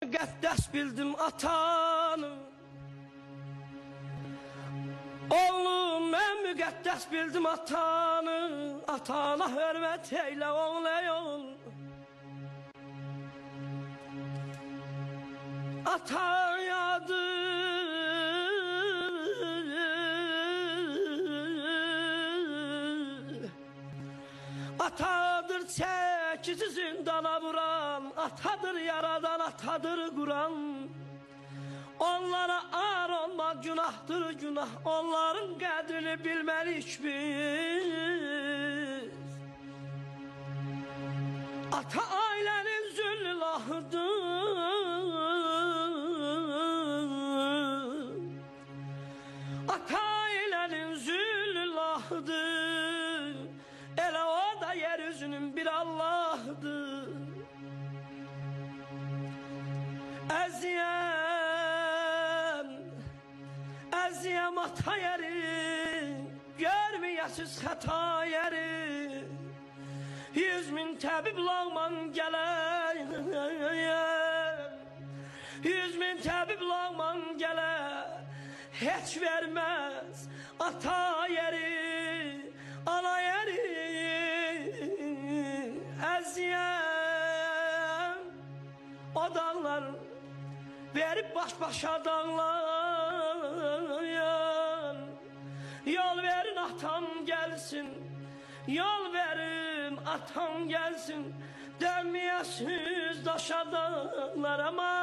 Müqəddəs bildim atanı, oğlum mən müqəddəs bildim atanı. Atana hörmət eylə oğul ey oğul. Atan adı atadır, çəkici zindana vuran, atadır yaradan, atadır quran. Onlara ar olmaq günahdır günah, onların qədrini bilməlik biz. Ata ailənin züllahıdır, ata ailənin züllahıdır. Elə o da yeryüzünün bir Allah'dır. Əziyem ata yeri, görməyəsiz xəta yeri. 100.000 təbib lağman gələr, 100.000 təbib lağman gələr, heç verməz ata yeri, ana yeri. Əziyem o dağlar verib baş-başa dağlayan. Yol verin atam gelsin, yol verin atam gelsin. Dönməyəsiz daşa dağlar aman.